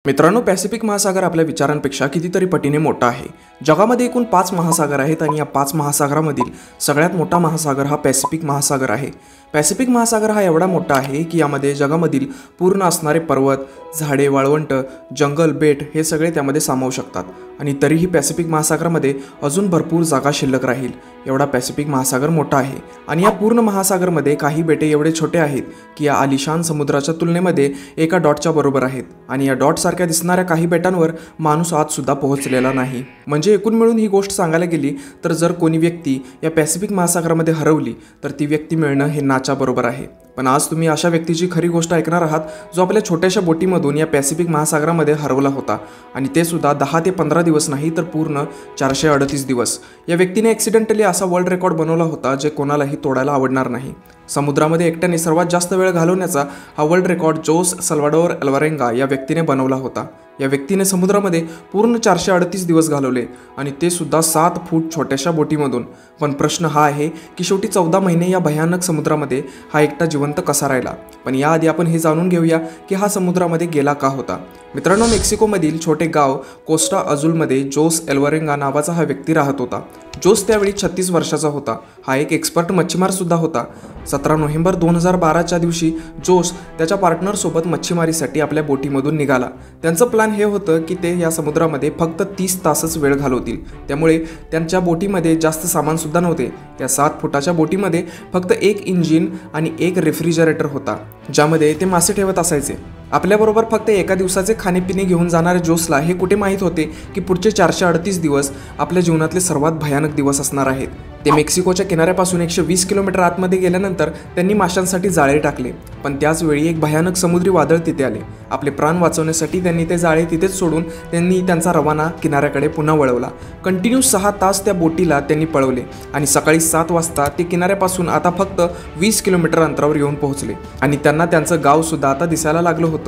मित्रांनो, पॅसिफिक महासागर आपल्या विचारांपेक्षा कितीतरी पटीने मोठा आहे। जगामध्ये एकूण 5 महासागर आहेत आणि या 5 महासागरांमधील सगळ्यात मोठा महासागर हा पॅसिफिक महासागर आहे। पॅसिफिक महासागर हा एवढा मोठा आहे की यामध्ये जगामधील पूर्ण असणारे पर्वत, झाडे, वाळवंट, जंगल, बेट हे सगळे त्यामध्ये सामावू शकतात आणि तरीही पॅसिफिक महासागरामध्ये अजून भरपूर जागा शिल्लक राहील। एवढा पॅसिफिक महासागर मोठा आहे आणि या पूर्ण महासागरमध्ये काही बेटे एवढे छोटे आहेत की या आलिशान समुद्राच्या तुलनेमध्ये एका डॉटच्या बरोबर आहेत आणि या डॉट सारख्या दिसणाऱ्या काही बेटांवर माणूस आज सुद्धा पोहोचलेला नाही। म्हणजे एकूण मिळून ही गोष्ट सांगायला गेली तर जर कोणी व्यक्ती या पॅसिफिक महासागरामध्ये हरवली तर ती व्यक्ती मिळणं हे नाच्या बरोबर आहे। पण आज तुम्ही अशा व्यक्तीची खरी गोष्ट ऐकणार आहात जो आपल्या छोट्याशा बोटीमधून या पॅसिफिक महासागरामध्ये हरवला होता आणि ते सुद्धा 10 ते 15 दिवस नाही तर पूर्ण 438 दिवस। या व्यक्तीने ॲक्सिडेंटली असा वर्ल्ड रेकॉर्ड बनवला होता जे कोणालाही तोडायला आवडणार नाही। समुद्रामध्ये एकट्याने सर्वात जास्त वेळ घालवण्याचा हा वर्ल्ड रेकॉर्ड जोस सल्वाडोर अल्वारेंगा या व्यक्तीने बनवला होता। या व्यक्तीने समुद्रामध्ये पूर्ण 438 दिवस घालवले आणि ते सुद्धा 7 फूट छोट्याशा बोटीमधून। पण प्रश्न हा आहे की शेवटी 14 महिने या भयानक समुद्रामध्ये हा एकटा जिवंत कसा राहिला। पण याआधी आपण हे जाणून घेऊया की हा समुद्रामध्ये गेला का होता। मित्रांनो, मेक्सिकोमधील छोटे गाव कोस्टा अझुलमध्ये जोस अल्वारेंगा नावाचा हा व्यक्ती राहत होता। जोस त्यावेळी 36 वर्षाचा होता। हा एक एक्सपर्ट मच्छीमार सुद्धा होता। 17 नोव्हेंबर 2012च्या दिवशी जोस त्याच्या पार्टनरसोबत मच्छीमारीसाठी आपल्या बोटीमधून निघाला। त्यांचं प्लॅन हे होतं की ते या समुद्रामध्ये फक्त 30 तासच वेळ घालवतील, त्यामुळे त्यांच्या बोटीमध्ये जास्त सामान सुद्धा नव्हते। या 7 फुटाच्या बोटीमध्ये फक्त एक इंजिन आणि एक रेफ्रिजरेटर होता ज्यामध्ये ते मासे ठेवत असायचे। आपल्याबरोबर फक्त एका दिवसाचे खाणेपिणे घेऊन जाणाऱ्या जोसला हे कुठे माहीत होते की पुढचे 438 दिवस आपल्या जीवनातले सर्वात भयानक दिवस असणार आहेत। ते मेक्सिकोच्या किनाऱ्यापासून 120 किलोमीटर आतमध्ये गेल्यानंतर त्यांनी माशांसाठी जाळे टाकले, पण त्याच वेळी एक भयानक समुद्री वादळ तिथे आले। आपले प्राण वाचवण्यासाठी त्यांनी ते जाळे तिथेच सोडून त्यांनी त्यांचा रवाना किनाऱ्याकडे पुन्हा वळवला। कंटिन्यू 6 तास त्या बोटीला त्यांनी पळवले आणि सकाळी 7 वाजता ते किनाऱ्यापासून आता फक्त 20 किलोमीटर अंतरावर येऊन पोहोचले आणि त्यांना त्यांचं गाव सुद्धा आता दिसायला लागलं होतं।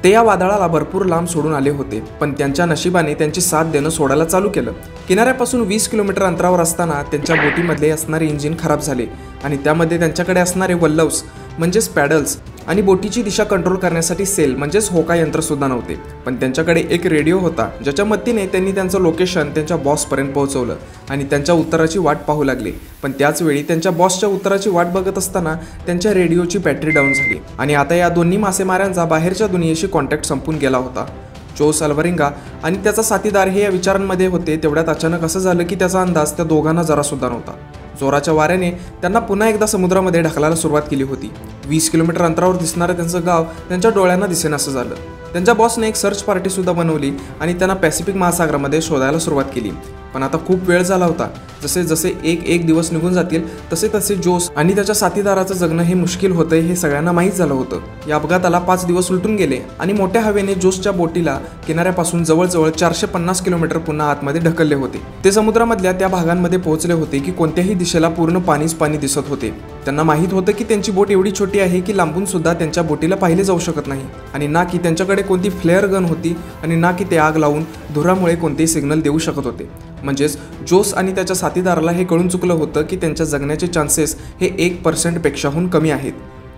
ते या वादळाला भरपूर लांब सोडून आले होते, पण त्यांच्या नशिबाने त्यांची साथ देणं सोडायला चालू केलं। किनाऱ्यापासून 20 किलोमीटर अंतरावर असताना त्यांच्या बोटीमधले असणारे इंजिन खराब झाले आणि त्यामध्ये त्यांच्याकडे असणारे वल्लव्स म्हणजेच पॅडल्स आणि बोटीची दिशा कंट्रोल करण्यासाठी सेल म्हणजेच होका यंत्र सुद्धा नव्हते। पण त्यांच्याकडे एक रेडिओ होता ज्याच्या मदतीने त्यांनी त्यांचं लोकेशन त्यांच्या बॉसपर्यंत पोहोचवलं आणि त्यांच्या उत्तराची वाट पाहू लागले। पण त्याच वेळी त्यांच्या बॉसच्या उत्तराची वाट बघत असताना त्यांच्या रेडिओची बॅटरी डाऊन झाली आणि आता या दोन्ही मासेमाऱ्यांचा बाहेरच्या दुनियेशी कॉन्टॅक्ट संपून गेला होता। जोस अल्वारेंगा आणि त्याचा साथीदार हे या विचारांमध्ये होते तेवढ्यात अचानक असं झालं की त्याचा अंदाज त्या दोघांना जरा सुद्धा नव्हता। जोराच्या वाऱ्याने त्यांना पुन्हा एकदा समुद्रामध्ये ढकलायला सुरुवात केली होती। 20 किलोमीटर अंतरावर दिसणारं त्यांचं गाव त्यांच्या डोळ्यांना दिसेनासं झालं। त्यांच्या बॉसने एक सर्च पार्टी सुद्धा बनवली आणि त्यांना पॅसिफिक महासागरामध्ये शोधायला सुरुवात केली। पण आता खूप वेळ झाला होता। जसे जसे एक दिवस निघून जातील तसे तसे जोस आणि त्याच्या साथीदाराचं जगणं हे मुश्किल होतंय हे सगळ्यांना माहीत झालं होतं। या अपघाताला 5 दिवस उलटून गेले आणि मोठ्या हवेने जोसच्या बोटीला किनाऱ्यापासून जवळजवळ 450 किलोमीटर पुन्हा आतमध्ये ढकलले होते। ते समुद्रामधल्या त्या भागांमध्ये पोहोचले होते की कोणत्याही दिशेला पूर्ण पाणीच पाणी दिसत होते। त्यांना माहीत होतं की त्यांची बोट एवढी छोटी आहे की लांबून सुद्धा त्यांच्या बोटीला पाहिले जाऊ शकत नाही आणि ना की त्यांच्याकडे कोणती फ्लेअर गन होती आणि ना की ते आग लावून धुरामुळे कोणतेही सिग्नल देऊ शकत होते। म्हणजेच जोस आणि त्याच्या साथीदाराला हे कळून चुकलं होतं की त्यांच्या जगण्याचे चान्सेस हे 1% पेक्षाहून कमी आहेत।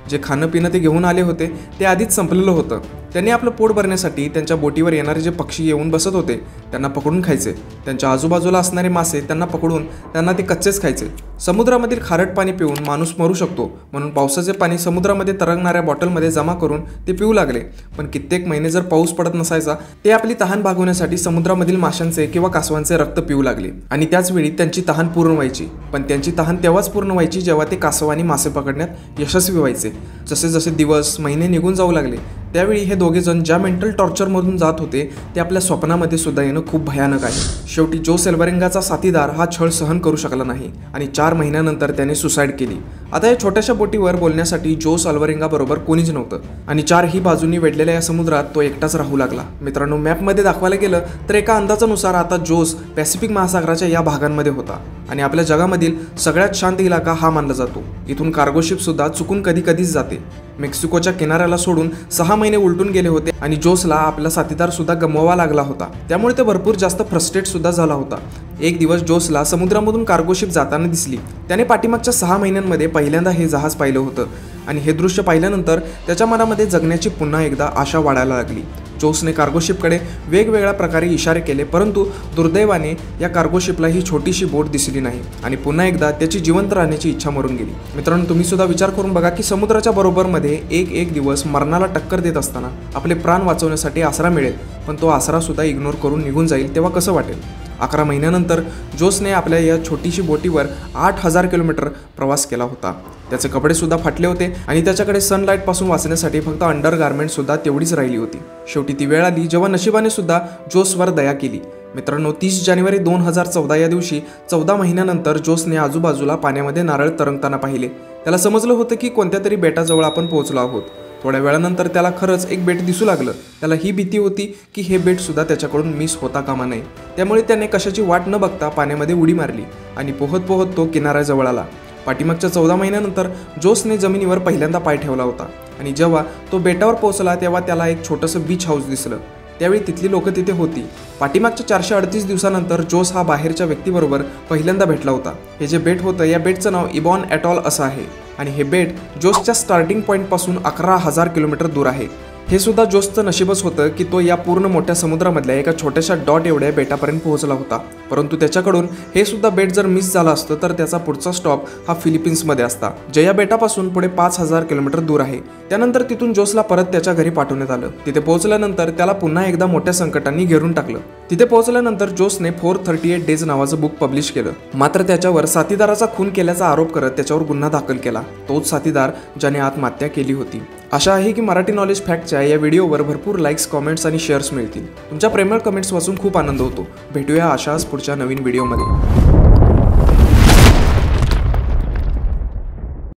जे खाणं पिणं ते घेऊन आले होते ते आधीच संपलेलं होतं। त्यांनी आपलं पोट भरण्यासाठी त्यांच्या बोटीवर येणारे जे पक्षी येऊन बसत होते त्यांना पकडून खायचे। त्यांच्या आजूबाजूला असणारे मासे त्यांना पकडून त्यांना ते कच्चेच खायचे। समुद्रामधील खारट पाणी पिऊन माणूस मरू शकतो म्हणून पावसाचे पाणी समुद्रामध्ये तरंगणाऱ्या बॉटलमध्ये जमा करून ते पिऊ लागले। पण कित्येक महिने जर पाऊस पडत नसायचा ते आपली तहान भागवण्यासाठी समुद्रामधील माशांचे किंवा कासवांचे रक्त पिऊ लागले आणि त्याच वेळी त्यांची तहान पूर्ण व्हायची। पण त्यांची तहान तेव्हाच पूर्ण व्हायची जेव्हा ते कासव आणि मासे पकडण्यात यशस्वी व्हायचे। जसे जसे दिवस महिने निघून जाऊ लागले त्यावेळी हे दोघे जण ज्या मेंटल टॉर्चरमधून जात होते ते आपल्या स्वप्नामध्ये सुद्धा येणं खूप भयानक आहे। शेवटी जोस अल्वारेंगाचा साथीदार हा छळ सहन करू शकला नाही आणि 4 महिन्यानंतर त्याने सुसाईड केली। आता या छोट्याशा बोटीवर बोलण्यासाठी जोस अल्वारेंगा बरोबर कोणीच नव्हतं आणि 4ही बाजूंनी वेढलेल्या या समुद्रात तो एकटाच राहू लागला। मित्रांनो, मॅपमध्ये दाखवायला गेलं तर एका अंदाजानुसार आता जोस पॅसिफिक महासागराच्या या भागांमध्ये होता आणि आपल्या जगामधील सगळ्यात शांत इलाका हा मानला जातो। इथून कार्गोशिप सुद्धा चुकून कधीच जाते। मेक्सिकोच्या किनाऱ्याला सोडून 6 महिने उलटून गेले होते आणि जोसला आपला साथीदार सुद्धा गमवावा लागला होता, त्यामुळे ते भरपूर जास्त फ्रस्ट्रेट सुद्धा झाला होता। एक दिवस जोसला समुद्रामधून कार्गोशिप जाताना दिसली। त्याने पाठीमागच्या 6 महिन्यांमध्ये पहिल्यांदा हे जहाज पाहिलं होतं आणि हे दृश्य पाहिल्यानंतर त्याच्या मनामध्ये जगण्याची पुन्हा एकदा आशा वाढायला लागली। जोसने कार्गोशिपकडे वेगवेगळ्या प्रकारे इशारे केले, परंतु दुर्दैवाने या कार्गोशिपला ही छोटीशी बोट दिसली नाही आणि पुन्हा एकदा त्याची जिवंत राहण्याची इच्छा मरून गेली. मित्रांनो, तुम्ही सुद्धा विचार करून बघा की समुद्राच्या बरोबरमध्ये एक दिवस मरणाला टक्कर देत असताना आपले प्राण वाचवण्यासाठी आसरा मिळेल, पण तो आसरा सुद्धा इग्नोर करून निघून जाईल तेव्हा कसं वाटेल. 11 महिन्यानंतर जोसने आपल्या या छोटीशी बोटीवर 8000 किलोमीटर प्रवास केला होता. त्याचे कपडे सुद्धा फाटले होते आणि त्याच्याकडे सनलाईटपासून वाचण्यासाठी फक्त अंडरगार्मेंट सुद्धा तेवढीच राहिली होती. शेवटी ती वेळ आली जेव्हा नशिबाने सुद्धा जोसवर दया केली. मित्रांनो, 30 जानेवारी 2014 या दिवशी 14 महिन्यानंतर जोसने आजूबाजूला पाण्यामध्ये नारळ तरंगताना पाहिले. त्याला समजलं होतं की कोणत्या तरी बेटाजवळ आपण पोहोचलो आहोत. थोड्या वेळानंतर त्याला खरंच एक बेट दिसू लागलं. त्याला ही भीती होती की हे बेट सुद्धा त्याच्याकडून मिस होता कामा नये. त्यामुळे त्याने कशाची वाट न बघता पाण्यामध्ये उडी मारली आणि पोहत पोहत तो किनाऱ्याजवळ आला. पाठीमागच्या 14 महिन्यानंतर जोसने जमिनीवर पहिल्यांदा पाय ठेवला होता आणि जेव्हा तो बेटावर पोहोचला तेव्हा त्याला एक छोटंसं बीच हाऊस दिसलं. त्यावेळी तिथली लोकं तिथे होती. पाठीमागच्या 438 दिवसानंतर जोस हा बाहेरच्या व्यक्तीबरोबर पहिल्यांदा भेटला होता. हे जे बेट होतं या बेटचं नाव इबॉन ॲटॉल असं आहे आणि हे बेट जोसच्या स्टार्टिंग पॉईंटपासून 11,000 किलोमीटर दूर आहे. हे सुद्धा जोसचं नशीबच होतं की तो या पूर्ण मोठ्या समुद्रामधल्या एका छोट्याशा डॉट एवढ्या बेटापर्यंत पोहोचला होता. परंतु त्याच्याकडून हे सुद्धा बेट जर मिस झालं असतं तर त्याचा पुढचा स्टॉप हा फिलिपिन्समध्ये असता, जे या बेटापासून पुढे 5000 किलोमीटर दूर आहे. त्यानंतर तिथून जोसला परत त्याच्या घरी पाठवण्यात आलं. तिथे पोहोचल्यानंतर त्याला पुन्हा एकदा मोठ्या संकटांनी घेरून टाकलं. तिथे पोहोचल्यानंतर जोसने 438 डेज नावाचं बुक पब्लिश केलं. मात्र त्याच्यावर साथीदाराचा खून केल्याचा आरोप करत त्याच्यावर गुन्हा दाखल केला. तोच साथीदार ज्याने आत्महत्या केली होती. आशा आहे की मराठी नॉलेज फॅक्टच्या या व्हिडिओवर भरपूर लाईक्स, कमेंट्स आणि शेअर्स मिळतील. तुमच्या प्रेमळ कमेंट्स वाचून खूप आनंद होतो. भेटूया अशाच पुढच्या नवीन व्हिडिओमध्ये.